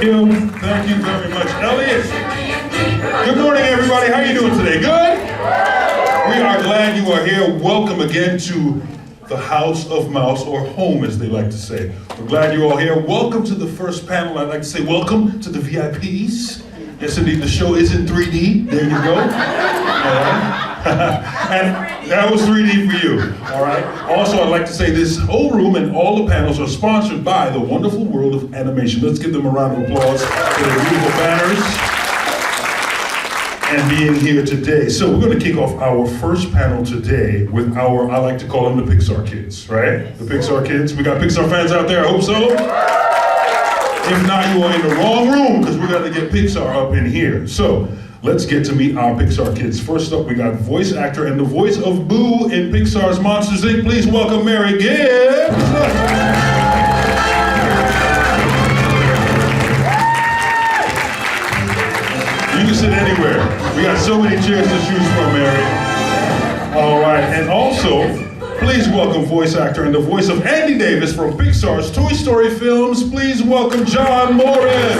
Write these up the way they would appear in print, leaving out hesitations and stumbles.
Kim, thank you very much. Elliot, good morning, everybody. How are you doing today? Good? We are glad you are here. Welcome again to the House of Mouse, or home, as they like to say. We're glad you're all here. Welcome to the first panel. I'd like to say welcome to the VIPs. Yes, indeed, the show is in 3D. There you go. All right. And that was 3D for you, all right? Also, I'd like to say this whole room and all the panels are sponsored by the wonderful world of animation. Let's give them a round of applause for their beautiful banners and being here today. So we're going to kick off our first panel today with our, I like to call them the Pixar kids, right? The Pixar kids. We got Pixar fans out there, I hope so. If not, you are in the wrong room, because we're going to get Pixar up in here. So let's get to meet our Pixar kids. First up, we got voice actor and the voice of Boo in Pixar's Monsters, Inc. Please welcome Mary Gibbs. You can sit anywhere. We got so many chairs to choose from, Mary. All right, and also, please welcome voice actor and the voice of Andy Davis from Pixar's Toy Story films. Please welcome John Morris.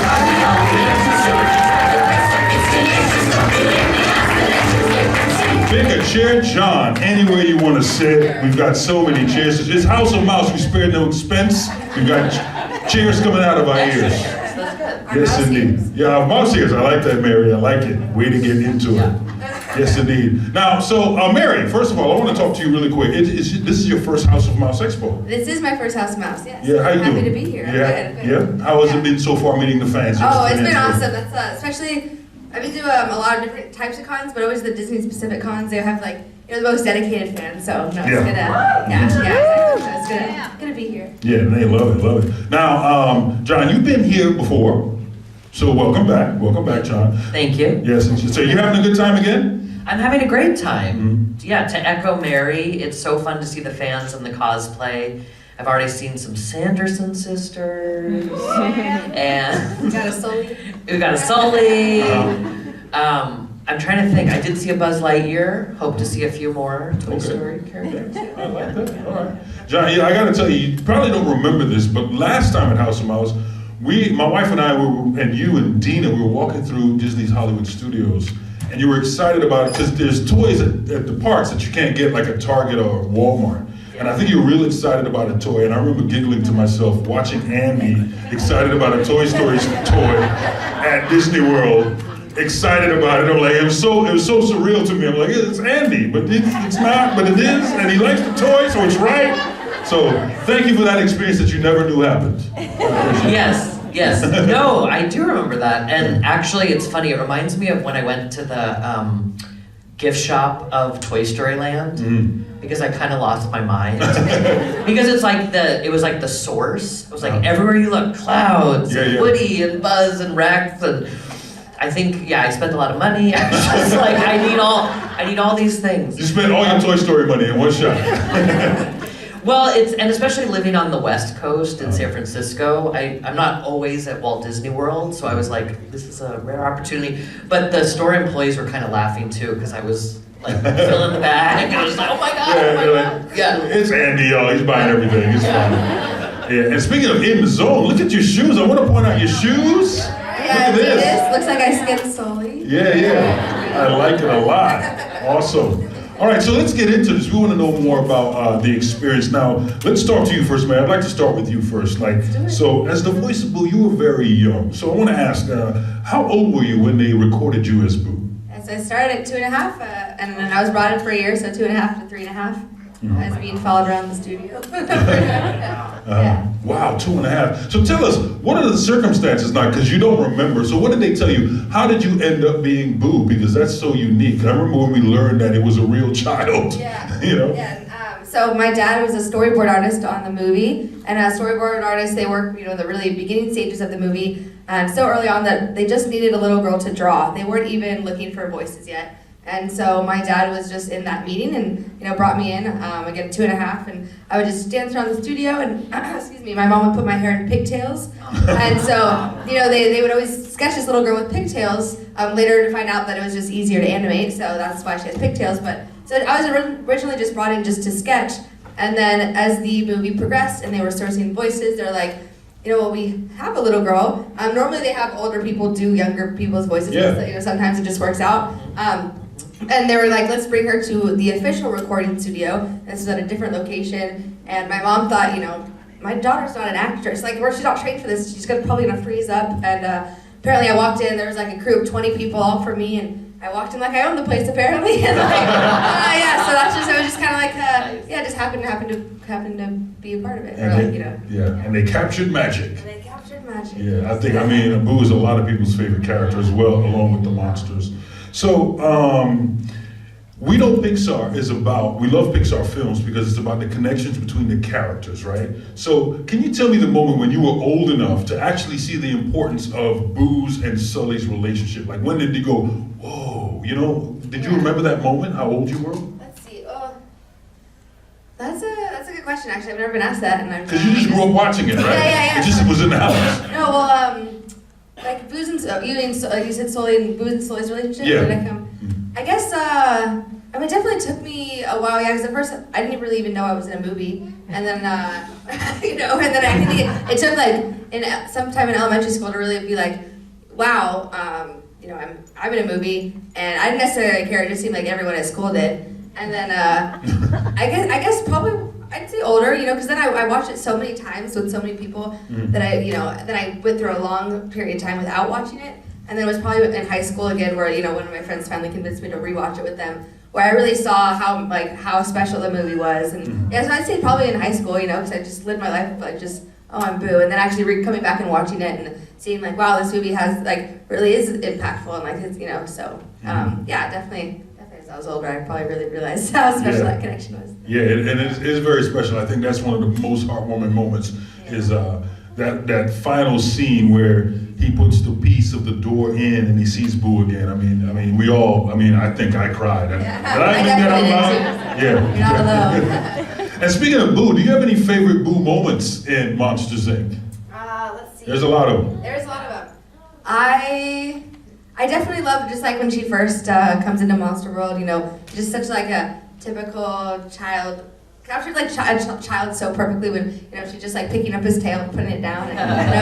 Pick a chair, John, anywhere you want to sit. We've got so many chairs. It's House of Mouse, we spared no expense. We've got chairs coming out of our ears. Yes, indeed. Yeah, our mouse ears. I like that, Mary. I like it. Way to get into it. Yes, indeed. Now, so Mary, first of all, I want to talk to you really quick. This is your first House of Mouse Expo. This is my first House of Mouse, yes. Yeah, how you I'm doing? happy to be here. Yeah, yeah. How has it been so far meeting the fans? Oh, it's been awesome. That's especially, I've been to a lot of different types of cons, but always the Disney specific cons. They have like the most dedicated fans. So no, it's it's gonna be here. Yeah, they love it, love it. Now, John, you've been here before. So welcome back, John. Thank you. Yes, so you're having a good time again? I'm having a great time. Yeah, to echo Mary, it's so fun to see the fans and the cosplay. I've already seen some Sanderson sisters. And We got a Sully. we got a Sully. I'm trying to think. I did see a Buzz Lightyear. Hope to see a few more Toy Story characters. I like that. All right. John, yeah, I got to tell you, you probably don't remember this, but last time at House of Mouse, my wife and I, and you and Dina, we were walking through Disney's Hollywood Studios, and you were excited about it because there's toys at the parks that you can't get like at Target or Walmart. And I think you were really excited about a toy, and I remember giggling to myself, watching Andy excited about a Toy Story toy at Disney World, excited about it. I'm like, it was so surreal to me. I'm like, it's Andy, but it's not, but it is, and he likes the toy, so it's right. So thank you for that experience that you never knew happened. Yes. No, I do remember that. And actually, it's funny. It reminds me of when I went to the gift shop of Toy Story Land, because I kind of lost my mind. Because it was like the source. It was like everywhere you look, clouds, and Woody and Buzz and Rex, and I think, I spent a lot of money. I was just like, I need all these things. You spent all your Toy Story money in one shot. Well, and especially living on the West Coast in San Francisco, I'm not always at Walt Disney World, so I was like, this is a rare opportunity. But the store employees were kind of laughing too, because I was like filling the bag, and I was like, oh my god. Yeah. It's Andy, y'all. He's buying everything. It's fun. Yeah. And speaking of in the zone, look at your shoes. I want to point out your shoes. Yeah, look at this. Looks like I skinned Sully. Yeah. I like it a lot. Awesome. All right, so let's get into this. We want to know more about the experience. Now, let's talk to you first, man. I'd like to start with you first. So as the voice of Boo, you were very young. So I want to ask, how old were you when they recorded you as Boo? So I started at 2.5, and then I was brought in for a year, so 2.5 to 3.5. I was being followed around the studio. Wow, 2.5. So tell us, what are the circumstances now? Because you don't remember. So what did they tell you? How did you end up being Boo? Because that's so unique. I remember when we learned that it was a real child. Yeah. You know? Yeah. So my dad was a storyboard artist on the movie, and as storyboard artists, they work, the really beginning stages of the movie, so early on that they just needed a little girl to draw. They weren't even looking for voices yet. And so my dad was just in that meeting and brought me in, again 2.5, and I would just dance around the studio and excuse me, my mom would put my hair in pigtails. And so, they would always sketch this little girl with pigtails, later to find out that it was just easier to animate, so that's why she has pigtails. But so I was originally just brought in just to sketch, and then as the movie progressed and they were sourcing voices, they're like, we have a little girl. Normally they have older people do younger people's voices. Yeah. Because, sometimes it just works out. And they were like, let's bring her to the official recording studio. This is at a different location. And my mom thought, my daughter's not an actress. Like, she's not trained for this. She's probably gonna freeze up. And apparently I walked in, there was like a crew of 20 people all for me. And I walked in like I owned the place apparently. And so that's just, it was just kind of like, just happened to be a part of it. And they captured magic. They captured magic. Yeah, I think, Boo is a lot of people's favorite character as well, along with the monsters. So, we know Pixar is about, we love Pixar films because it's about the connections between the characters, right? So, can you tell me the moment when you were old enough to actually see the importance of Boo's and Sully's relationship? Like, when did you go, whoa, did you remember that moment, how old you were? Let's see, that's a good question, actually. I've never been asked that. Because you just grew up watching it, right? Yeah. It just was in the house. No, well, like Boo's and you said Sully and Boo's and Sully's relationship. Yeah. I guess it definitely took me a while. Yeah, because at first I didn't really even know I was in a movie, and then and then I think it took like sometime in elementary school to really be like, wow, I'm in a movie, and I didn't necessarily care. It just seemed like everyone at school did. And then I guess probably I'd say older, because then I watched it so many times with so many people that I went through a long period of time without watching it. And then it was probably in high school again where, one of my friends finally convinced me to rewatch it with them, where I really saw how special the movie was. And so I'd say probably in high school, because I just lived my life like just, I'm Boo. And then actually coming back and watching it and seeing like, wow, this movie has really is impactful and definitely. As I was older, I probably really realized how special that connection was. Yeah, and it is very special. I think that's one of the most heartwarming moments is that final scene where he puts the piece of the door in and he sees Boo again. I think I cried. Did I think that out loud? You're not alone. And speaking of Boo, do you have any favorite Boo moments in Monsters, Inc.? Let's see. There's a lot of them. There's a lot of them. I definitely love just like when she first comes into Monster World, just such like a typical child, captured like child so perfectly when, she's just like picking up his tail and putting it down and,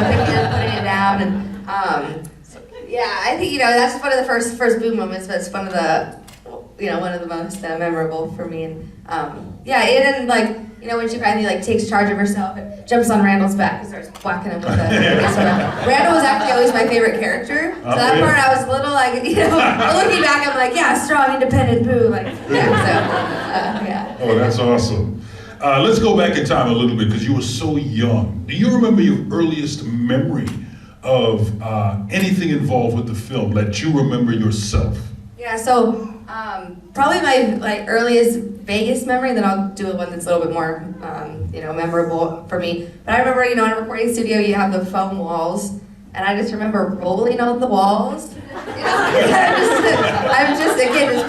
picking it up, putting it down and, I think, that's one of the first Boo moments, but it's one of the most memorable for me and, and then like, when she finally takes charge of herself and jumps on Randall's back and starts whacking him with a Randall was actually always my favorite character. So that part I was a little looking back, I'm like, strong, independent Boo. Oh, that's awesome. Let's go back in time a little bit because you were so young. Do you remember your earliest memory of anything involved with the film that you remember yourself? Yeah, so probably my earliest vaguest memory, then I'll do one that's a little bit more memorable for me. But I remember, in a recording studio you have the foam walls, and I just remember rolling on the walls. I'm just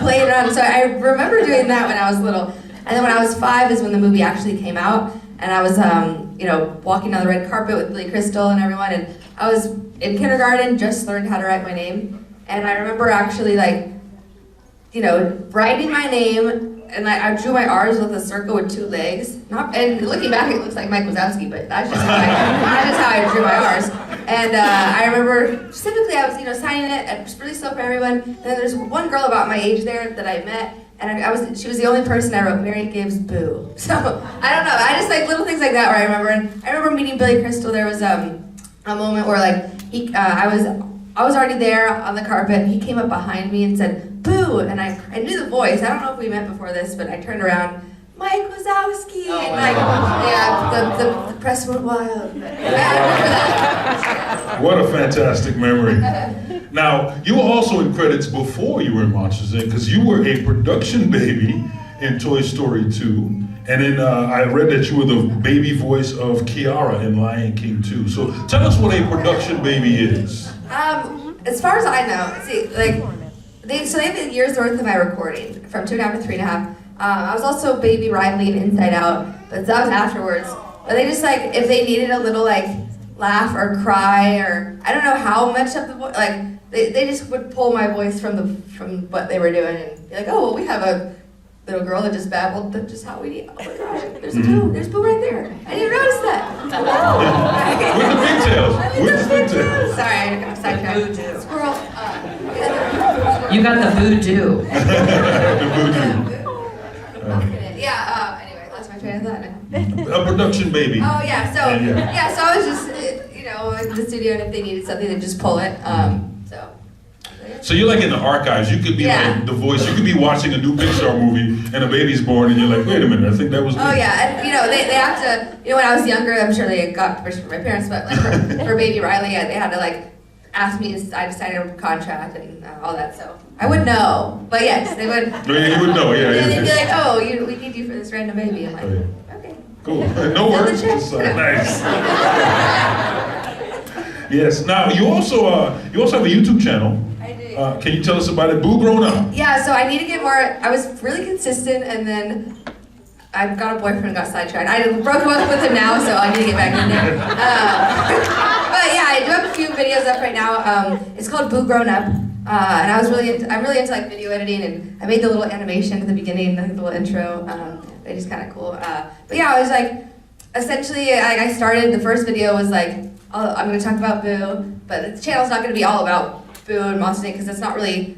playing around. So I remember doing that when I was little. And then when I was 5 is when the movie actually came out, and I was walking down the red carpet with Billy Crystal and everyone, and I was in kindergarten, just learned how to write my name. And I remember actually writing my name, and I drew my R's with a circle with 2 legs. And looking back, it looks like Mike Wazowski, but that's just how I drew my R's. And I remember specifically, I was signing it, and it was really slow for everyone. And then there's one girl about my age there that I met, and she was the only person I wrote Mary Gibbs Boo. So I don't know, I just little things like that where I remember. And I remember meeting Billy Crystal. There was a moment where I was already there on the carpet, and he came up behind me and said, Boo! And I knew the voice. I don't know if we met before this, but I turned around, Mike Wazowski! The press went wild. What a fantastic memory. Now, you were also in credits before you were in Monsters, Inc., because you were a production baby in Toy Story 2. And then I read that you were the baby voice of Kiara in Lion King 2. So tell us what a production baby is. As far as I know, they have a year's worth of my recording, from 2.5 to 3.5. I was also baby Riley in Inside Out, but that was afterwards. But they just if they needed a little laugh or cry, or I don't know how much of the voice, they just would pull my voice from what they were doing and be like, oh well, we have a little girl that just babbled just how we eat. Oh my gosh, there's poo. There's poo right there. I didn't even notice that. Oh. With the pigtails. With the pigtails. Sorry, I got sidetracked. Squirrel. You got the voodoo. The Yeah, anyway, lost my train of thought now. A production baby. Oh yeah, so Yeah. so I was just in the studio, and if they needed something, they'd just pull it. So you're like in the archives. You could be Yeah. like the voice. You could be watching a new Pixar movie and a baby's born, and you're like, wait a minute, I think that was me. Oh yeah, and they have to. When I was younger, I'm sure they got permission from my parents, but like for baby Riley, they had to like ask me to I signed a contract and all that. So I would know, but yes, they would. You would know, yeah. They'd be like, oh, we need you for this random baby. I'm like, okay. Cool. No words. Just, nice. Yes. Now you also have a YouTube channel. I do. Can you tell us about it? Boo Grown Up. Yeah, so I need to get more. I was really consistent, and then I got a boyfriend and got sidetracked. I broke up with him now, so I need to get back in there. But yeah, I do have a few videos up right now. It's called Boo Grown Up, and I'm really into like video editing, and I made the little animation at the beginning, the little intro. They're just kind of cool. But yeah, I was like, essentially, I started. The first video was like, I'm going to talk about Boo, but the channel's not going to be all about Boo and Monster Inc. because it's not really,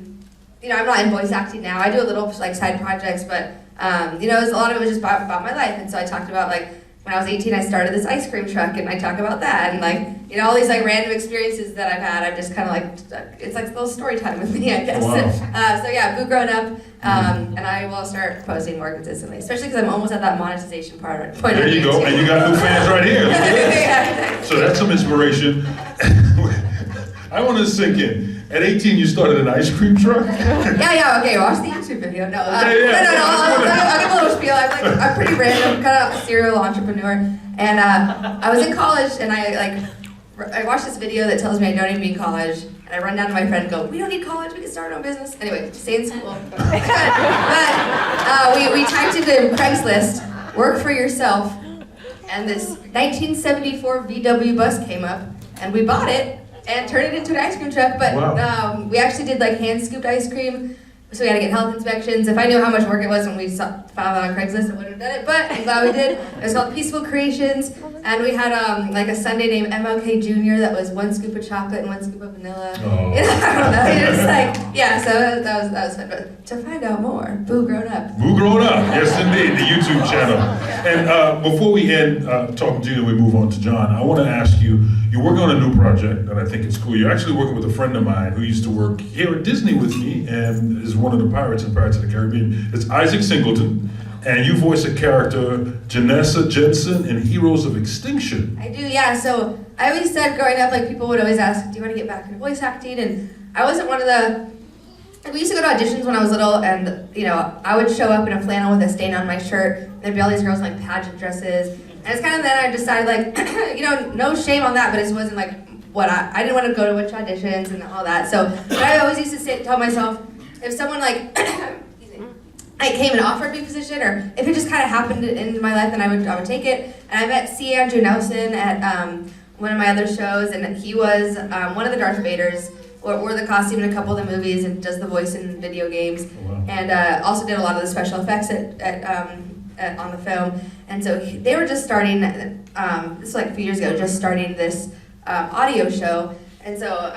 I'm not in voice acting now. I do a little like side projects, but a lot of it was just about my life. And so I talked about like when I was 18, I started this ice cream truck, and I talk about that, and like all these like random experiences that I've had. I'm just kind of like it's like a little story time with me, I guess. Wow. So yeah, Boo Grown Up, and I will start posting more consistently, especially because I'm almost at that monetization point. There you go, and you got new fans right here. Look at this. So that's some inspiration. I want to sink in. At 18, you started an ice cream truck? Yeah, okay, watch the YouTube video. No, Yeah. I'll give a little spiel. I'm pretty random, kind of a serial entrepreneur. And I was in college, and I watched this video that tells me I don't need to be in college. And I run down to my friend and go, we don't need college, we can start our own business. Anyway, stay in school. But we typed into Craigslist, work for yourself. And this 1974 VW bus came up, and we bought it and turned it into an ice cream truck. But wow. We actually did like hand scooped ice cream, so we had to get health inspections. If I knew how much work it was when we found it on Craigslist, I wouldn't have done it, but I'm glad we did. It was called Peaceful Creations, and we had like a sundae named MLK Jr. that was 1 scoop of chocolate and 1 scoop of vanilla. Oh. I don't know, it was like, yeah, so that was fun. But to find out more, Boo Grown Up. Boo Grown Up, yes indeed, the YouTube channel. And before we end talking to you and we move on to John, I want to ask you, you're working on a new project, and I think it's cool. You're actually working with a friend of mine who used to work here at Disney with me and is one of the pirates in Pirates of the Caribbean. It's Isaac Singleton, and you voice a character, Janessa Jensen, in Heroes of Extinction. I do, yeah. So I always said growing up, like people would always ask, do you want to get back into voice acting? And I wasn't one of the, we used to go to auditions when I was little, and I would show up in a flannel with a stain on my shirt, and there'd be all these girls in like pageant dresses. And it's kind of then I decided like, no shame on that, but it wasn't like what I didn't want to go to which auditions and all that. So but I always used to tell myself, if someone like came and offered me a position, or if it just kind of happened in my life, then I would take it. And I met C. Andrew Nelson at one of my other shows, and he was one of the Darth Vaders, wore the costume in a couple of the movies, and does the voice in video games, and also did a lot of the special effects on the film. And so they were just starting, this was like a few years ago, just starting this audio show. And so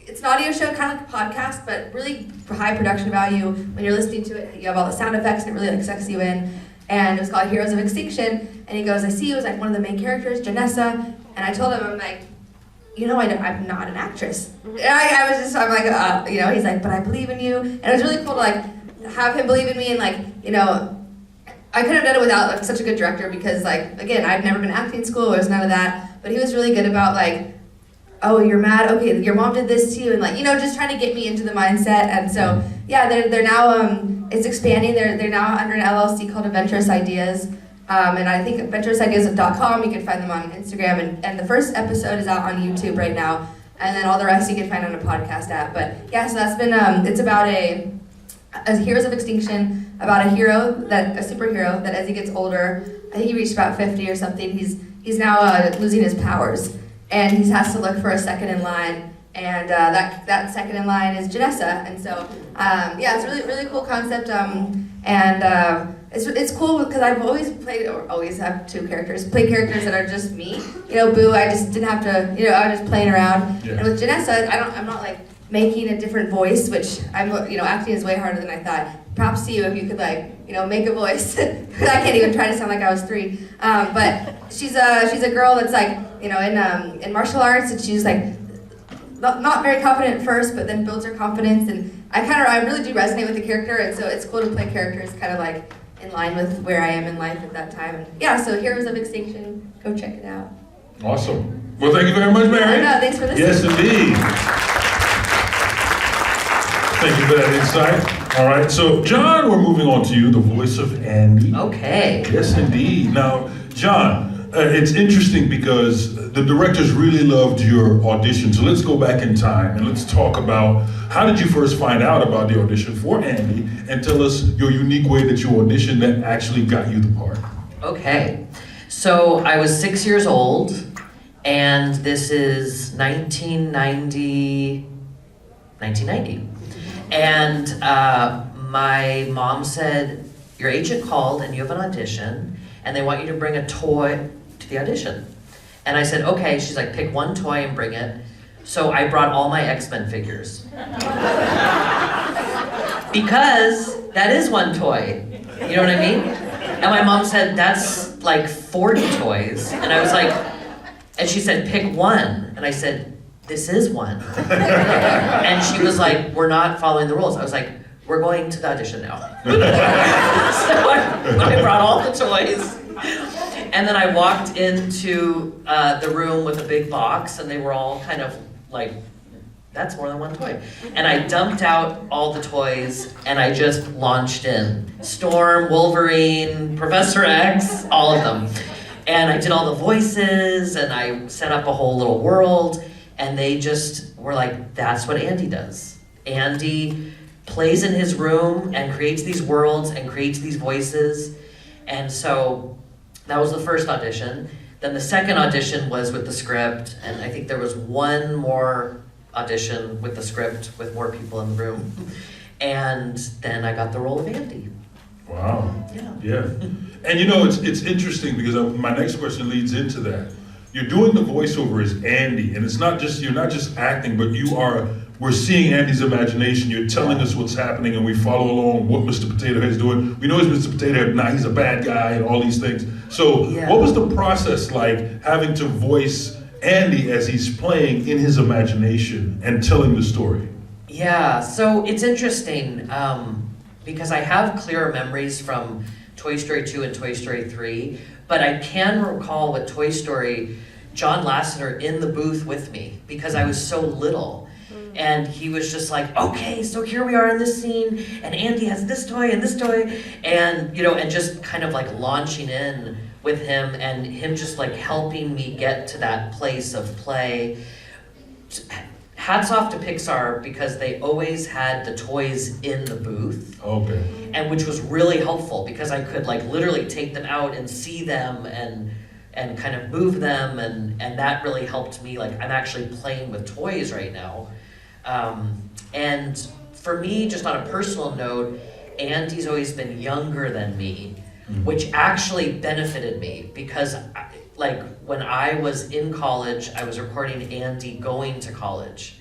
it's an audio show, kind of like a podcast, but really high production value. When you're listening to it, you have all the sound effects, and it really like sucks you in. And it was called Heroes of Extinction. And he goes, I see you as like one of the main characters, Janessa. And I told him, I'm like, I'm not an actress. And I'm like, he's like, but I believe in you. And it was really cool to like have him believe in me, and like, I couldn't have done it without like such a good director, because like, again, I've never been acting school, there was none of that, but he was really good about like, oh, you're mad, okay, your mom did this to you, and like, just trying to get me into the mindset. And so, yeah, they're now, it's expanding, they're now under an LLC called Adventurous Ideas, and I think adventurousideas.com, you can find them on Instagram, and the first episode is out on YouTube right now, and then all the rest you can find on a podcast app. But yeah, so that's been, it's about a Heroes of Extinction, about a superhero that as he gets older, I think he reached about 50 or something, he's now losing his powers, and he has to look for a second in line, and that second in line is Janessa. And so yeah, it's a really, really cool concept, and And it's cool because I've always played, or always have two characters, play characters that are just me. You know, Boo, I just didn't have to, you know, I was just playing around. Yeah. And with Janessa, I'm not like making a different voice, which acting is way harder than I thought. Props to you if you could make a voice. I can't even try to sound like I was 3. But she's a girl that's in martial arts, and she's like not very confident at first, but then builds her confidence. And I really do resonate with the character, and so it's cool to play characters kind of like in line with where I am in life at that time. And yeah, so Heroes of Extinction, go check it out. Awesome. Well, thank you very much, Mary. No, thanks for listening. Yes, indeed. Thank you for that insight. All right, so John, we're moving on to you, the voice of Andy. Okay. Yes, indeed. Now, John, it's interesting because the directors really loved your audition. So let's go back in time and let's talk about how did you first find out about the audition for Andy, and tell us your unique way that you auditioned that actually got you the part. Okay. So I was 6 years old, and this is 1990. And my mom said, your agent called and you have an audition, and they want you to bring a toy to the audition. And I said, okay. She's like, pick one toy and bring it. So I brought all my X-Men figures. Because that is one toy. You know what I mean? And my mom said, that's like 40 toys. And I was like, and she said, pick one. And I said, this is one. And she was like, we're not following the rules. I was like, we're going to the audition now. So I brought all the toys. And then I walked into the room with a big box, and they were all kind of like, that's more than one toy. And I dumped out all the toys, and I just launched in. Storm, Wolverine, Professor X, all of them. And I did all the voices, and I set up a whole little world, and they just were like, that's what Andy does. Andy plays in his room and creates these worlds and creates these voices. And so that was the first audition. Then the second audition was with the script, and I think there was one more audition with the script with more people in the room. And then I got the role of Andy. Wow. Yeah. And it's interesting because my next question leads into that. You're doing the voiceover as Andy, and you're not just acting, but we're seeing Andy's imagination. You're telling us what's happening, and we follow along what Mr. Potato Head's doing. We know he's Mr. Potato Head, now he's a bad guy, and all these things. So what was the process like having to voice Andy as he's playing in his imagination and telling the story? Yeah, so it's interesting because I have clearer memories from Toy Story 2 and Toy Story 3, but I can recall with Toy Story, John Lasseter in the booth with me because I was so little. And he was just like, okay, so here we are in this scene, and Andy has this toy and this toy, and and just kind of like launching in with him, and him just like helping me get to that place of play. Hats off to Pixar because they always had the toys in the booth. Okay. And which was really helpful because I could like literally take them out and see them and kind of move them, and that really helped me. Like, I'm actually playing with toys right now. And for me, just on a personal note, Andy's always been younger than me, which actually benefited me because when I was in college, I was recording Andy going to college.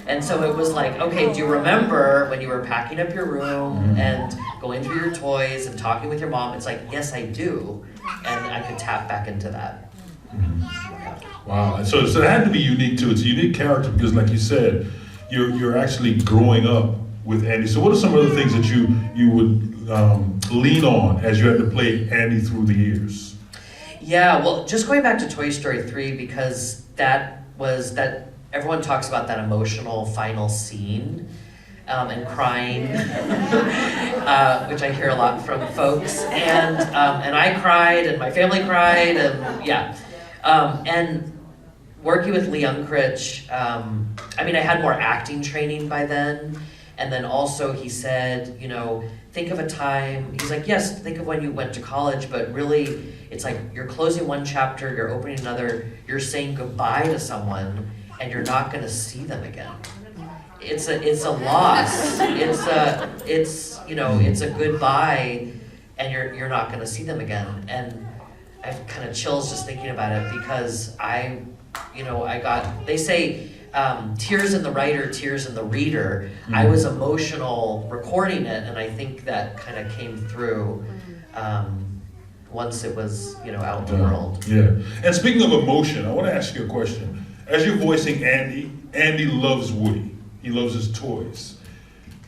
And so it was like, okay, do you remember when you were packing up your room and going through your toys and talking with your mom? It's like, yes, I do. And I could tap back into that. Wow, so it had to be unique too. It's a unique character because, like you said, you're actually growing up with Andy. So what are some of the things that you would lean on as you had to play Andy through the years? Yeah, well, just going back to Toy Story 3 because that everyone talks about that emotional final scene and crying, which I hear a lot from folks, and I cried, and my family cried, and and working with Lee Unkrich, I had more acting training by then, and then also he said, think of a time, he's like, yes, think of when you went to college, but really, it's like you're closing one chapter, you're opening another, you're saying goodbye to someone, and you're not gonna see them again. it's a loss. It's it's a goodbye, and you're not going to see them again. And I have kind of chills just thinking about it because I got, they say tears in the writer, tears in the reader. I was emotional recording it, and I think that kind of came through once it was out in the world. Yeah. And speaking of emotion, I want to ask you a question. As you're voicing Andy, Andy loves Woody. He loves his toys.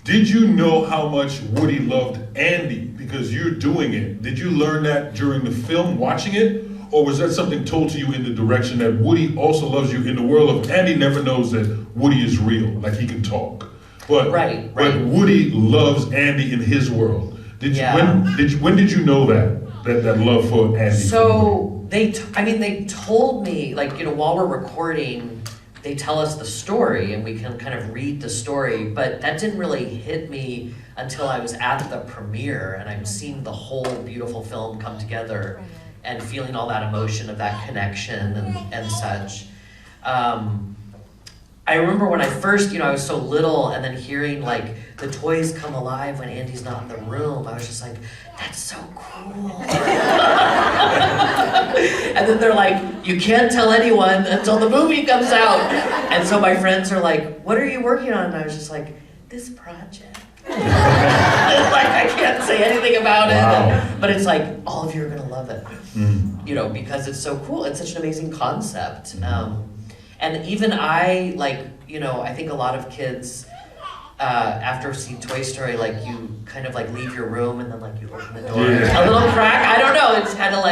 Did you know how much Woody loved Andy because you're doing it? Did you learn that during the film, watching it? Or was that something told to you in the direction that Woody also loves you in the world of Andy never knows that Woody is real, like he can talk. But Woody loves Andy in his world. When did you know that love for Andy? So they told me, while we're recording, they tell us the story and we can kind of read the story, but that didn't really hit me until I was at the premiere and I'm seeing the whole beautiful film come together and feeling all that emotion of that connection and such. I remember when I first, I was so little, and then hearing the toys come alive when Andy's not in the room, I was just like, that's so cool. And then they're like, you can't tell anyone until the movie comes out. And so my friends are like, what are you working on? And I was just like, this project. I can't say anything about it, but it's like, all of you are gonna love it, because it's so cool. It's such an amazing concept. And even I think a lot of kids, after seeing Toy Story, you kind of leave your room and then you open the door, a little crack. I don't know. It's kind of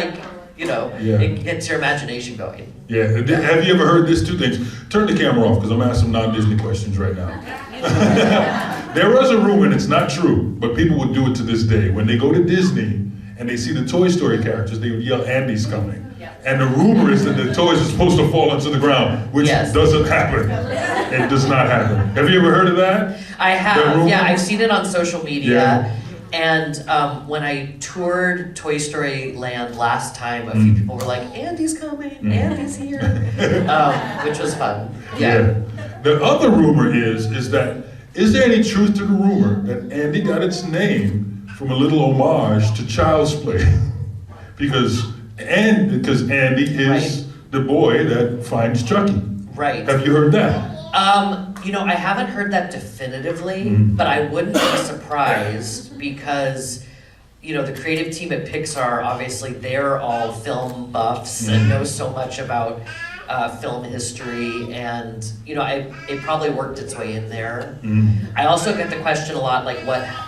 it gets your imagination going. Yeah. Have you ever heard this? Two things. Turn the camera off because I'm asking some non-Disney questions right now. There was a rumor, and it's not true, but people would do it to this day. When they go to Disney and they see the Toy Story characters, they would yell, Andy's coming. And the rumor is that the toys are supposed to fall onto the ground, which doesn't happen. It does not happen. Have you ever heard of that? I have, yeah. I've seen it on social media. Yeah. And when I toured Toy Story Land last time, a few people were like, Andy's coming, Andy's here, which was fun. Yeah. The other rumor is there any truth to the rumor that Andy got its name from a little homage to Child's Play? because Andy is the boy that finds Chucky. Right. Have you heard that? I haven't heard that definitively, but I wouldn't be surprised because, the creative team at Pixar, obviously they're all film buffs and know so much about film history, and it probably worked its way in there. I also get the question a lot,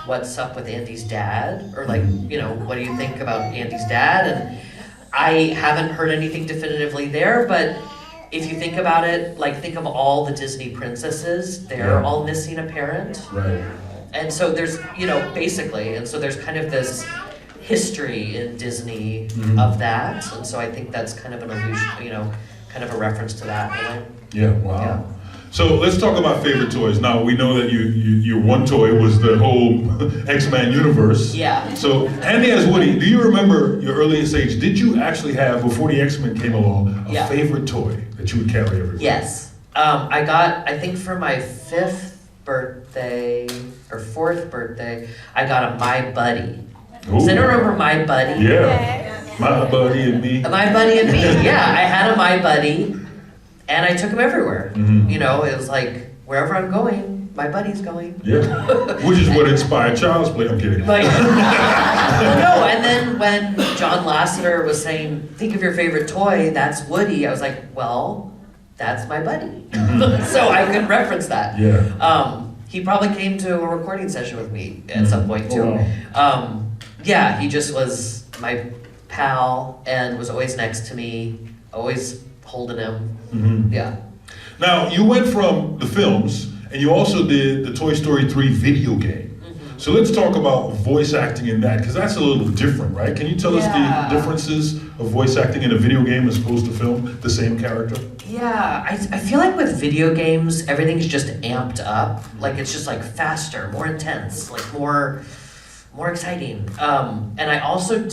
what's up with Andy's dad, or what do you think about Andy's dad? And I haven't heard anything definitively there, but if you think about it, think of all the Disney princesses, they're all missing a parent. Right. And so there's, basically, and so there's kind of this history in Disney of that, and so I think that's kind of an allusion, kind of a reference to that, really. Yeah, wow. Yeah. So let's talk about favorite toys. Now, we know that your one toy was the whole X-Men universe. Yeah. So, Andy as Woody, do you remember your earliest age? Did you actually have, before the X-Men came along, a favorite toy that you would carry everywhere? Yes. I got, I think for my 5th birthday, or 4th birthday, I got a My Buddy. Ooh. Does anyone remember My Buddy? Yeah. My Buddy and Me. My Buddy and Me, yeah. I had a My Buddy. And I took him everywhere. It was wherever I'm going, my buddy's going. Yeah, which is what inspired Child's Play. I'm kidding. No, and then when John Lasseter was saying, think of your favorite toy, that's Woody, I was like, well, that's my buddy. So I could reference that. Yeah. He probably came to a recording session with me at some point too. Wow. Yeah, he just was my pal and was always next to me, always holding him. Yeah. Now, you went from the films, and you also did the Toy Story 3 video game. So let's talk about voice acting in that, because that's a little different, right? Can you tell us the differences of voice acting in a video game as opposed to film, the same character? Yeah, I feel like with video games, everything's just amped up. It's just faster, more intense, more exciting. And I also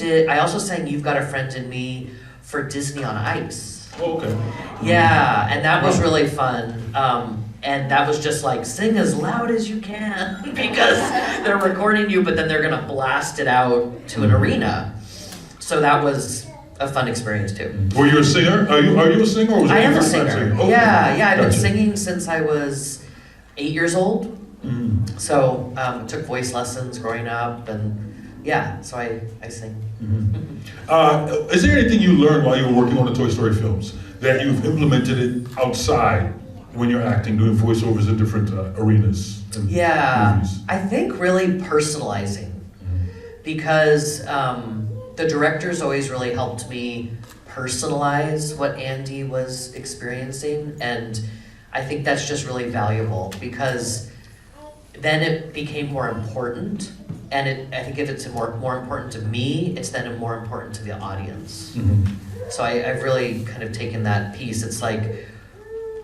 sang You've Got a Friend in Me for Disney on Ice. Oh, okay. Yeah, and that was really fun. And that was just like, sing as loud as you can because they're recording you, but then they're gonna blast it out to an arena. So that was a fun experience too. Were you a singer? Are you a singer? Or was I it am your a first time singer. singing? Okay. Yeah, I've been Gotcha. singing since I was 8 years old. Mm. So took voice lessons growing up, and yeah, so I sing. Is there anything you learned while you were working on the Toy Story films that you've implemented it outside when you're acting, doing voiceovers in different arenas and Yeah, movies? I think really personalizing, because the directors always really helped me personalize what Andy was experiencing, and I think that's just really valuable because then it became more important, and I think if it's more important to me, it's then more important to the audience. So I've really kind of taken that piece. It's like,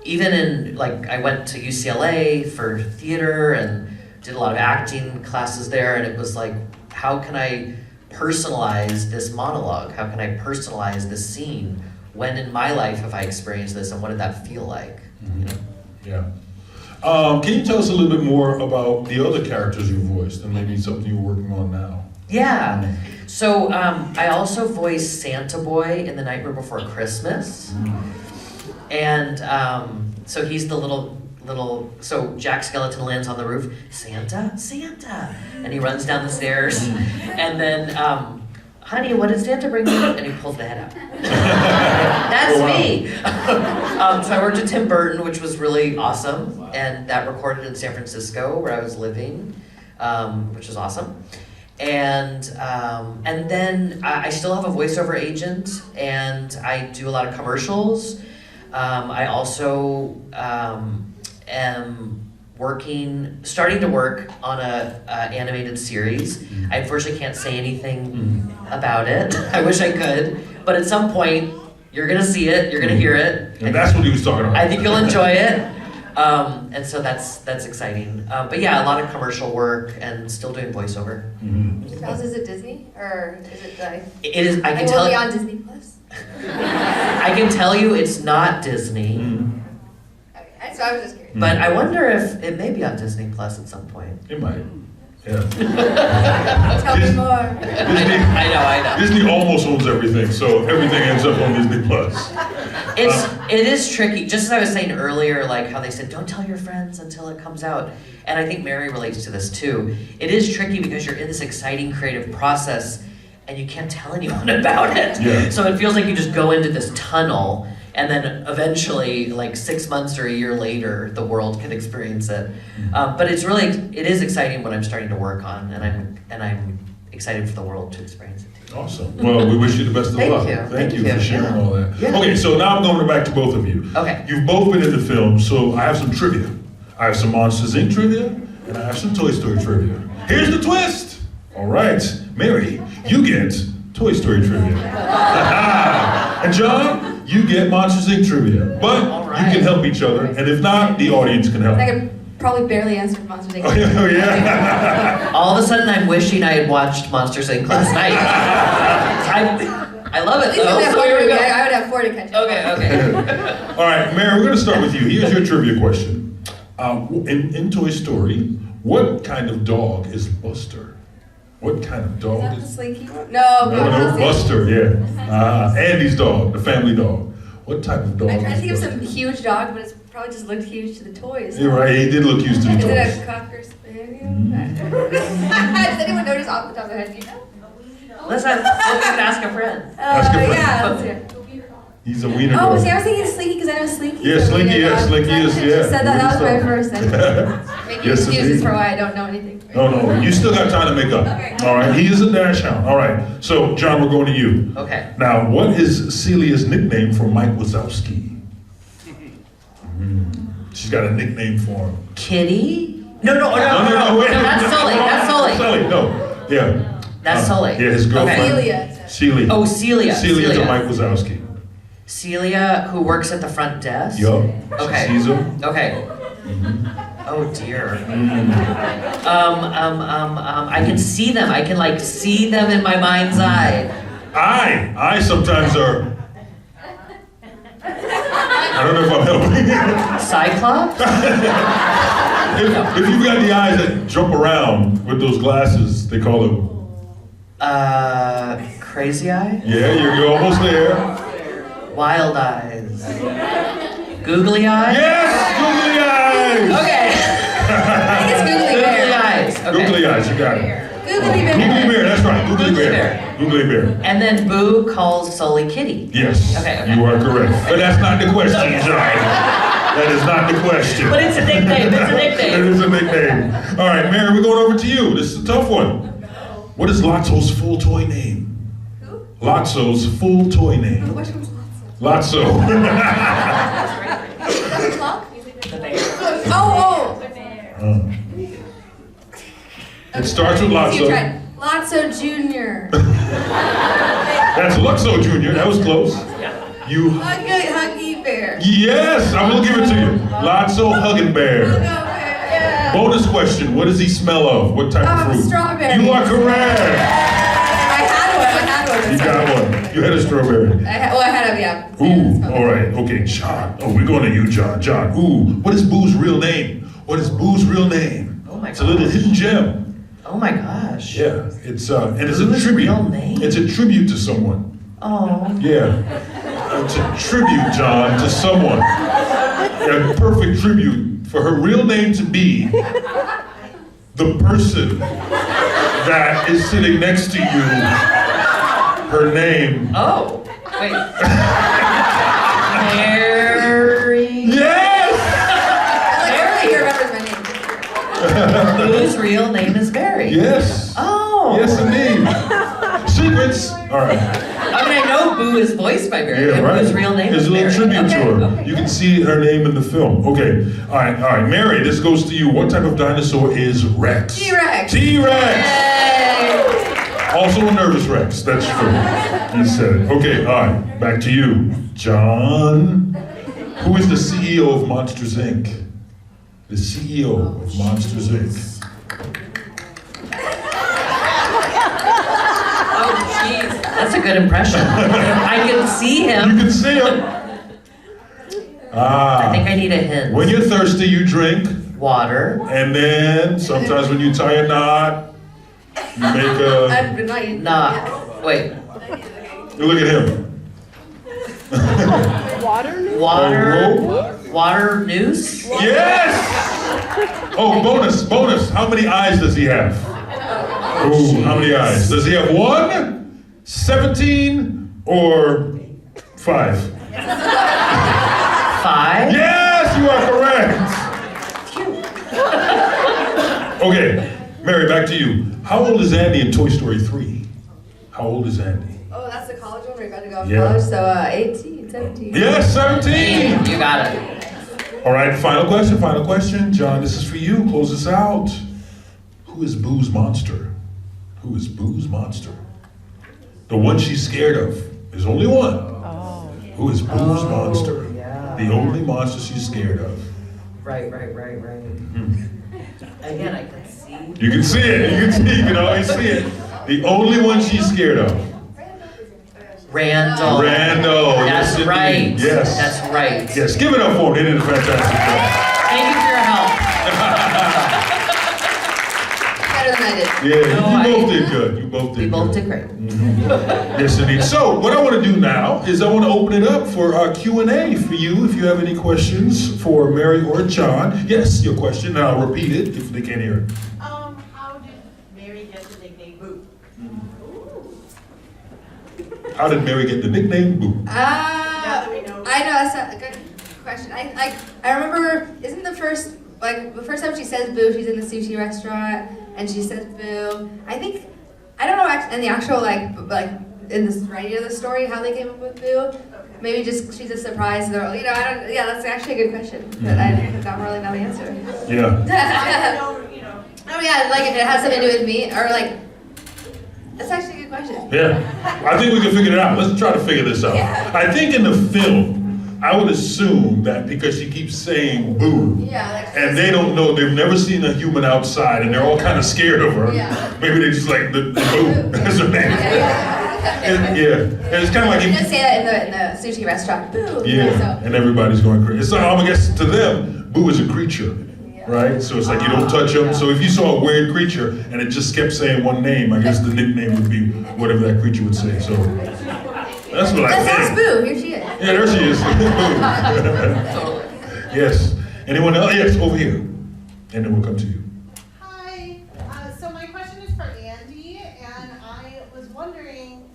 even in, like, I went to UCLA for theater and did a lot of acting classes there, and it was like, how can I personalize this monologue? How can I personalize this scene? When in my life have I experienced this, and what did that feel like? You know? Yeah. Can you tell us a little bit more about the other characters you voiced and maybe something you're working on now? Yeah. So I also voiced Santa Boy in The Nightmare Before Christmas. And so he's the little, so Jack Skellington lands on the roof, Santa, Santa, and he runs down the stairs, and then, honey, what did Santa bring you? And he pulls the head out. That's me. So I worked with Tim Burton, which was really awesome, and that recorded in San Francisco, where I was living, which was awesome. And then I still have a voiceover agent, and I do a lot of commercials. I also am starting to work on a animated series. I unfortunately can't say anything about it. I wish I could, but at some point you're gonna see it, you're gonna hear it. And that's what he was talking about. I think you'll enjoy it. And so that's exciting. But yeah, a lot of commercial work and still doing voiceover. Is it Disney or is it like? It is. I can It tell will be you. on Disney Plus. I can tell you it's not Disney. Okay, so I was just curious. But I wonder if it may be on Disney Plus at some point. It might. Yeah. Tell me more. I know. Disney almost owns everything, so everything ends up on Disney Plus. It is tricky. Just as I was saying earlier, like how they said, don't tell your friends until it comes out. And I think Mary relates to this too. It is tricky because you're in this exciting creative process and you can't tell anyone about it. Yeah. So it feels like you just go into this tunnel, and then eventually, like 6 months or a year later, the world can experience it. But it is exciting what I'm starting to work on, and I'm excited for the world to experience it too. Awesome. Well, we wish you the best of luck. Thank you for sharing all that. Yeah. Okay, so now I'm going back to both of you. Okay. You've both been in the film, so I have some trivia. I have some Monsters, Inc. trivia, and I have some Toy Story trivia. Here's the twist. All right, Mary, you get Toy Story trivia. And John, you get Monsters, Inc. trivia. But you can help each other, and if not, the audience can help. I could probably barely answer Monsters Inc. Oh, yeah. All of a sudden, I'm wishing I had watched Monsters Inc. last night. I love it At least though. I would So here we go. I would have 4 to catch up. Okay. All right, Mary, we're going to start with you. Here's your trivia question. In Toy Story, what kind of dog is Buster? What kind of Is dog that the is... Slinky one? No, No, Buster, yeah. Andy's dog, the family dog. What type of dog I tried to is think of Buster? some huge dog, but it's probably just looked huge to the toys. You're right, he did look used to the Is it toys. a cocker spaniel? Does anyone notice off the top of their head? Do you know? Let's ask a friend. Ask a friend. Yeah, let's hear. He's a wiener Oh, dog. see, I was thinking Slinky because I know Slinky. Yeah, Slinky, yeah, Slinky is, yeah. Just said that was my Wiener first. Making Yes, excuses indeed. for why I don't know anything. No, you still got time to make up. Okay. All right, he is a dash hound. All right, so John, we're going to you. Okay. Now, what is Celia's nickname for Mike Wazowski? She's got a nickname for him. Kitty? No, wait. Wait. No, that's Sully. That's Sully. Sully, no. Yeah. That's Sully. Yeah, his girlfriend. Celia. Celia. Oh, Celia. Celia to Mike Wazowski. Celia, who works at the front desk? Yup. Okay. She sees him. Okay. Oh dear. I can see them. I can like see them in my mind's eye. I sometimes are. I don't know if I'm helping. Cyclops? If you've got the eyes that jump around with those glasses, they call them. Crazy eye? Yeah, you're almost there. Wild eyes. Googly eye? Yes, googly eyes. Okay. I think it's Googly Googly Bear. eyes. Okay. Googly eyes, you got it. Googly Bear. Googly bear, that's right. Googly Googly bear. Googly bear. And then Boo calls Sully Kitty. Yes. Okay. You are correct. But that's not the question, John. That is not the question. But it's a nickname. It's a nickname. It is a nickname. All right, Mary, we're going over to you. This is a tough one. What is Lotso's full toy name? Who? Lotso's full toy name. Which one's Lotso? Lotso. Is that the clock? Oh, It starts with You Lotso. tried. Lotso Jr. That's Luxo Jr. That was close. You. Huggy Bear. Yes, I will give it to you. Lotso Huggin' Bear. Yeah. Bonus question. What does he smell of? What type of fruit? Strawberry. You are correct. I had one. You got one. You had a strawberry. I had a, yeah. Ooh, all right. Okay, John. Oh, we're going to you, John. John. Ooh, what is Boo's real name? What is Boo's real name? Oh my It's a little gosh. hidden gem. Oh my gosh. Yeah, it's and it's a Boo's tribute. real name? It's a tribute to someone. Oh. Yeah, it's a tribute, John, to someone. A perfect tribute for her real name to be the person that is sitting next to you. Her name. Oh. Wait. Mary. Yes! Everybody here remembers my name. Boo's real name is Mary. Yes. Oh. Yes, indeed. Secrets. All right. I mean, I know Boo is voiced by Mary. Yeah, and right. Boo's real name There's is a little Mary. tribute to her. Okay. You can see her name in the film. Okay. All right. Mary, this goes to you. What type of dinosaur is Rex? T-Rex. T-Rex. Yay. Also a nervous Rex. That's true. You said it. Okay. All right. Back to you, John. Who is the CEO of Monsters Inc.? The CEO of Monsters Inc. Oh, jeez. That's a good impression. I can see You him. can see him. I think I need a hint. When you're thirsty, you drink. Water. And then sometimes when you tie a knot, you make a. I'm not you. Nah. Wait. Look at him. Water noose? Yes! Oh, bonus. How many eyes does he have? Ooh, how many eyes? Does he have 1, 17, or 5? 5? Yes, you are correct. Okay, Mary, back to you. How old is Andy in Toy Story 3? How old is Andy? Oh, that's the college one. We're about to go off Yeah. college. So 18, 17. Yes, 17. You got it. All right, final question. John, this is for you. Close this out. Who is Boo's monster? Who is Boo's monster? The one she's scared of. There's only one. Who is Boo's monster? Yeah. The only monster she's scared of. Right. Again, I can see. You can see it. You can always see it. The only one she's scared of. Randall. Randall. That's Yes, right. indeed. Yes. That's right. Yes, give it up for him. They did a fantastic job. Thank you for your help. Better than I did. Yeah, No, you both did good. You both did We good. both did great. Yes, indeed. So, what I want to do now is I want to open it up for our Q&A for you. If you have any questions for Mary or John. Yes, your question, and I'll repeat it if they can't hear it. How did Mary get the nickname Boo? How did Mary get the nickname Boo? Now that we know. I know that's a good question. I remember, isn't the first time she says Boo, she's in the sushi restaurant and she says Boo. I don't know in the actual like in this writing of the story how they came up with Boo. Maybe just she's a surprise. They're yeah, that's actually a good question, but I don't really know the answer. Yeah. I know, you know. Oh yeah, like if it has something to do with me or like. That's actually a good question. Yeah. I think we can figure it out. Let's try to figure this out. Yeah. I think in the film, I would assume that because she keeps saying Boo, Yeah. and they don't know, they've never seen a human outside, and they're all kind of scared of her. Yeah. Maybe they just like the Boo. That's her name. Yeah. Yeah, and it's kind of like You just say that in the sushi restaurant. Boo. yeah, and everybody's going crazy. So I guess to them, Boo is a creature, right? So it's like you don't touch them. So if you saw a weird creature and it just kept saying one name, I guess the nickname would be whatever that creature would say. So that's what I Let's ask think. Boo. Here she is. Yeah, there she is. Totally. Yes. Anyone else? Yes, over here. And then we'll come to you. Hi, so my question is for Andy, and I was wondering,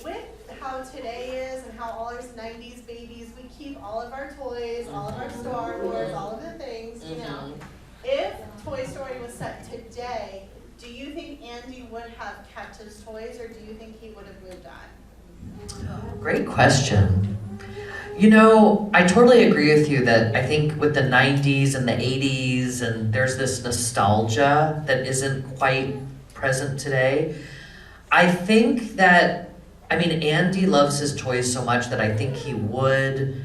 with how today is and how all us 90s babies, we keep all of our toys, all of our Star Wars, all of the things, you know. If Toy Story was set today, do you think Andy would have kept his toys, or do you think he would have moved on? Great question. You know, I totally agree with you that I think with the 90s and the 80s, and there's this nostalgia that isn't quite present today. I think that, I mean, Andy loves his toys so much that I think he would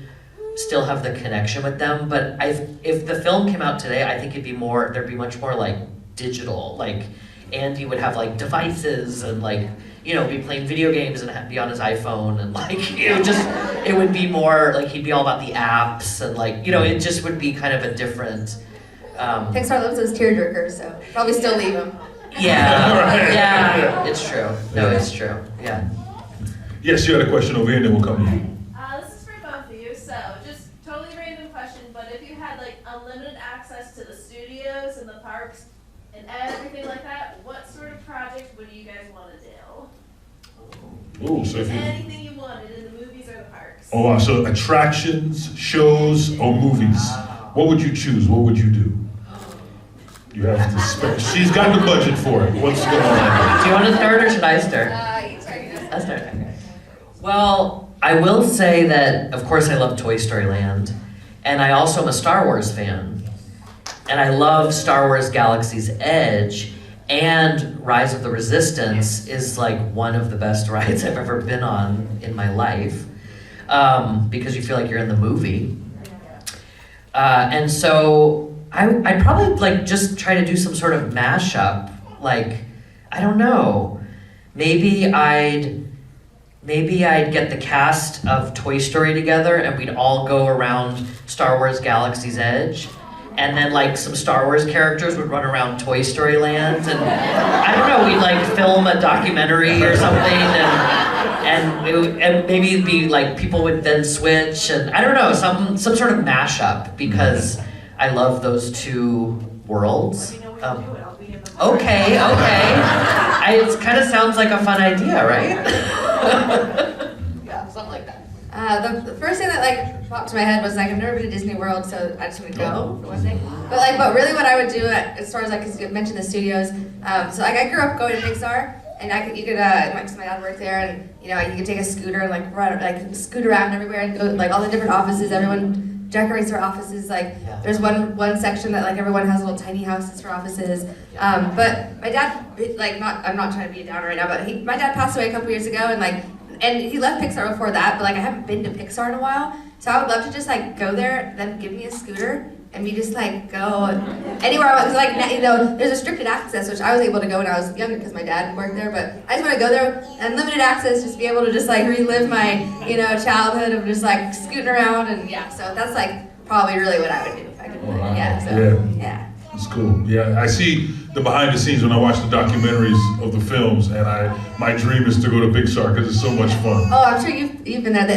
still have the connection with them, but if the film came out today, I think there'd be much more like digital, like Andy would have like devices and like, you know, be playing video games and be on his iPhone and like, it would be more like he'd be all about the apps and like, you know, it just would be kind of a different. Pixar loves those tearjerkers, so probably still leave them. Yeah, Right. yeah, it's true. No, it's true. Yeah. Yes, you had a question over here, and then we'll come to you. This is for both of you, so just totally random question, but if you had like unlimited access to the studios and the parks and everything like that, what sort of project would you guys want to do? Oh, so if you. Anything you wanted in the movies or the parks. Oh, wow. So attractions, shows, or movies. What would you choose? What would you do? You have to spend. She's got the budget for it. What's going on? Do you want to start or should I start? You start. I'll start. Okay. Well, I will say that, of course, I love Toy Story Land, and I also am a Star Wars fan, and I love Star Wars Galaxy's Edge, and Rise of the Resistance is like one of the best rides I've ever been on in my life, because you feel like you're in the movie. And so I'd probably like just try to do some sort of mashup, like, I don't know, maybe I'd get the cast of Toy Story together and we'd all go around Star Wars Galaxy's Edge, and then like some Star Wars characters would run around Toy Story Land, and I don't know, we'd like film a documentary or something, and maybe it'd be like people would then switch, and I don't know, some sort of mashup, because I love those two worlds. Let me know when you do it. I'll be in the. Okay. It kind of sounds like a fun idea, right? Yeah, something like that. The first thing that like popped to my head was like I've never been to Disney World, so I just want to go for one thing. But really, what I would do as far as like, cause you mentioned the studios. So like I grew up going to Pixar, and you could my dad worked there, and you know you could take a scooter and like scoot around everywhere and go like all the different offices. Everyone decorates their offices. Like there's one section that like everyone has little tiny houses for offices. But my dad, like I'm not trying to be a downer right now, but my dad passed away a couple years ago, and he left Pixar before that, but like I haven't been to Pixar in a while, so I would love to just like go there, then give me a scooter, and me just like go anywhere I want. Cause like you know, there's restricted access, which I was able to go when I was younger because my dad worked there. But I just want to go there, unlimited access, just be able to just like relive my childhood of just like scooting around, and yeah. So that's like probably really what I would do if I could. Wow. Yeah. So yeah. It's cool. Yeah, I see the behind the scenes when I watch the documentaries of the films, and my dream is to go to Pixar because it's so much fun. Oh, I'm sure you've been there.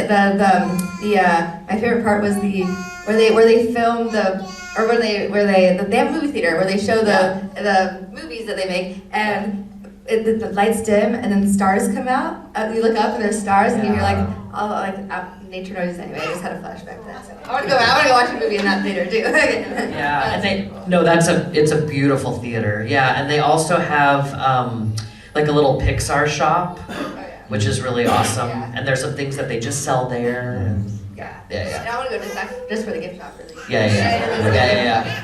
My favorite part was where they film they have a movie theater where they show the movies that they make, and the lights dim and then the stars come out. You look up and there's stars, and you hear like all like nature noises. Anyway, I just had a flashback to that. So I want to go watch a movie in that theater too. Yeah, and it's a beautiful theater. Yeah, and they also have like a little Pixar shop, which is really awesome. Yeah. And there's some things that they just sell there. And Yeah. Yeah. And I want to go just for the gift shop, really. Yeah.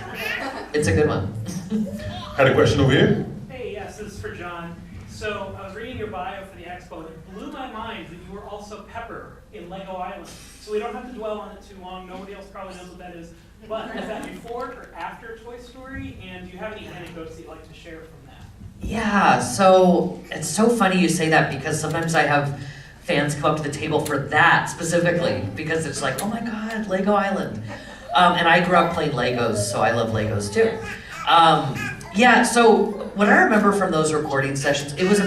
It's a good one. Had a question over here? Hey, yes, this is for John. So I was reading your bio for the Expo, and it blew my mind that you were also Pepper in Lego Island. So we don't have to dwell on it too long. Nobody else probably knows what that is. But is that before or after Toy Story? And do you have any anecdotes that you'd like to share from that? Yeah, so it's so funny you say that, because sometimes I have fans come up to the table for that specifically because it's like, oh my God, Lego Island. And I grew up playing Legos, so I love Legos too. Yeah, so what I remember from those recording sessions, it was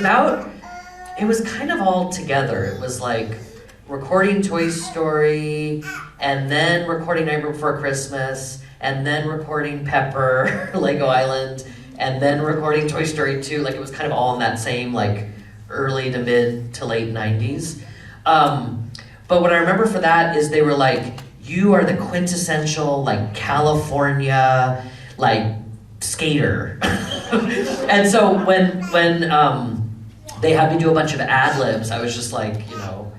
kind of all together. It was like recording Toy Story, and then recording Nightmare Before Christmas, and then recording Pepper, Lego Island, and then recording Toy Story 2. Like, it was kind of all in that same, like, early to mid to late 90s. But what I remember for that is they were like, you are the quintessential, like, California, like, skater. And so when they had me do a bunch of ad-libs, I was just like, you know,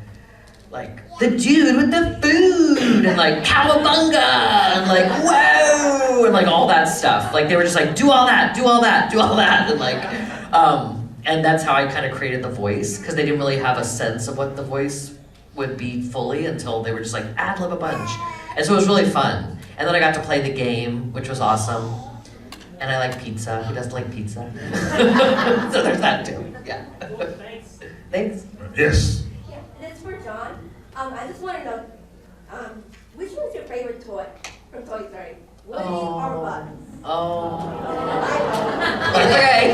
like, the dude with the food, and like, cowabunga, and like, whoa, and like all that stuff. Like, they were just like, do all that, do all that, do all that, and like, and that's how I kind of created the voice, because they didn't really have a sense of what the voice would be fully until they were just like, ad-lib a bunch. And so it was really fun. And then I got to play the game, which was awesome. And I like pizza. Who doesn't like pizza? So there's that too. Yeah. Thanks. Thanks. Yes. Yeah, that's for John. I just want to know, which one's your favorite toy from Toy Story? Woody or Buzz? Oh.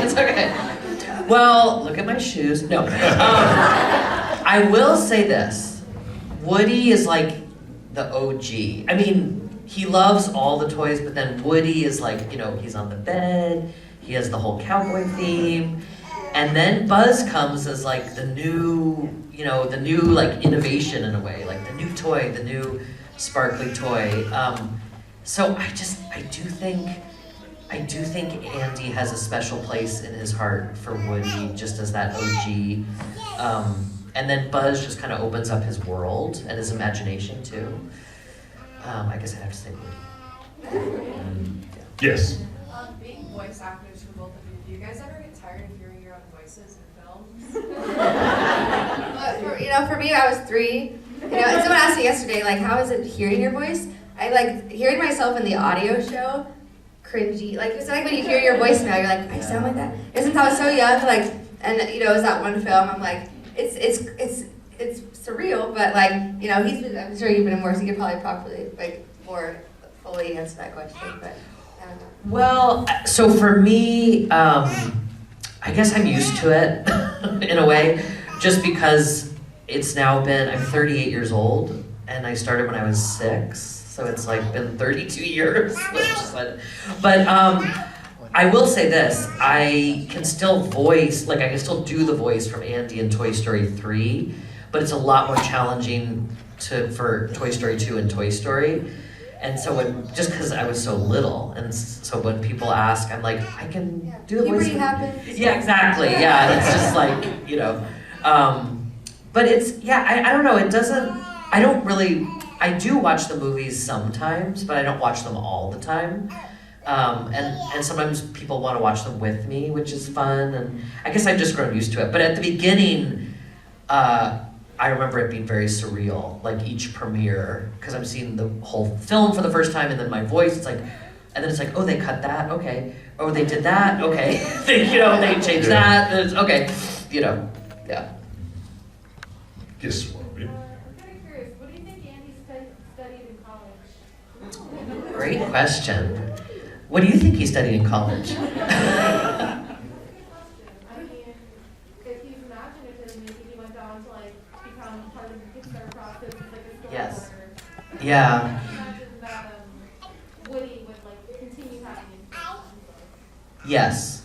It's okay. Well, look at my shoes. No. I will say this. Woody is like the OG. I mean, he loves all the toys, but then Woody is like, you know, he's on the bed, he has the whole cowboy theme, and then Buzz comes as like the new, you know, the new like innovation in a way, like the new toy, the new sparkly toy. So I do think Andy has a special place in his heart for Woody, just as that OG. And then Buzz just kind of opens up his world and his imagination too. I guess I'd have to say Woody. Yes. Being voice actors for both of you, do you guys ever get tired of hearing your own voices in films? For me, I was 3. Someone asked me yesterday, like, how is it hearing your voice? I like hearing myself in the audio show, cringy. Like, it's like when you hear your voice now, you're like, I sound like that. Since I was so young, like, and it was that one film, I'm like, it's surreal, but like, I'm sure you've been in more, so you could probably like more fully answer that question, but I don't know. Well, so for me, I guess I'm used to it in a way, just because it's now been, I'm 38 years old, and I started when I was 6, so it's like been 32 years. But I will say this, I can still voice, like I can still do the voice from Andy in Toy Story 3, but it's a lot more challenging for Toy Story 2 and Toy Story. And so just because I was so little, and so when people ask, I'm like, I can do the voice. Puberty happens. Yeah, exactly, yeah, and it's just like, but it's, I don't know, I do watch the movies sometimes, but I don't watch them all the time. And sometimes people want to watch them with me, which is fun, and I guess I've just grown used to it. But at the beginning, I remember it being very surreal, like each premiere, because I'm seeing the whole film for the first time, and then my voice, it's like, and then it's like, oh, they cut that, okay. Oh, they did that, okay. They changed that, and it's, okay, yeah. Yes, Robbie. I'm kind of curious, what do you think Andy studied in college? Great question. What do you think he studied in college? I mean, if he's imaginative, maybe he went on to like become part of the Pixar process as like a Yes. storyboarder. Yeah. I imagine that Woody would like continue having influence. Yes.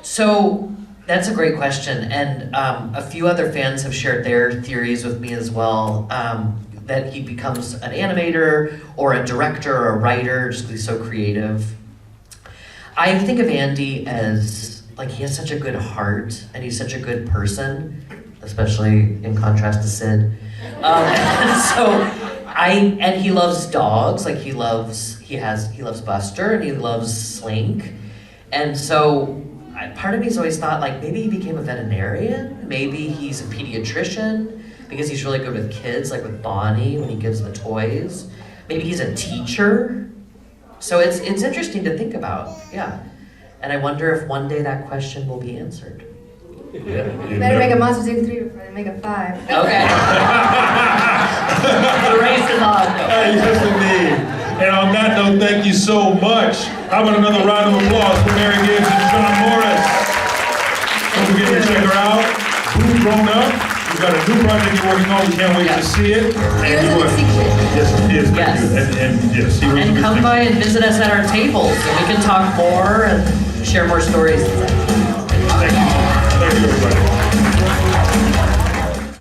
So that's a great question, and a few other fans have shared their theories with me as well, that he becomes an animator or a director or a writer just because he's so creative. I think of Andy as, like, he has such a good heart and he's such a good person, especially in contrast to Sid. And he loves dogs, like he loves Buster and he loves Slink. And so part of me's always thought, like, maybe he became a veterinarian, maybe he's a pediatrician because he's really good with kids, like with Bonnie when he gives the toys. Maybe he's a teacher. So it's interesting to think about, yeah. And I wonder if one day that question will be answered. You better make a Monsters Inc. 3 before they make a 5. Okay. The race is on. Yes, indeed. And on that note, thank you so much. How about another round of applause for Mary Gibbs and John Morris? Don't forget to check her out. Who's Grown Up? You've got a new project you're working on. We can't wait to see it. Heroes of Extinction. Yes, it is. Yes. And yes, Heroes And of come Extinction. by and visit us at our tables, and we can talk more and share more stories.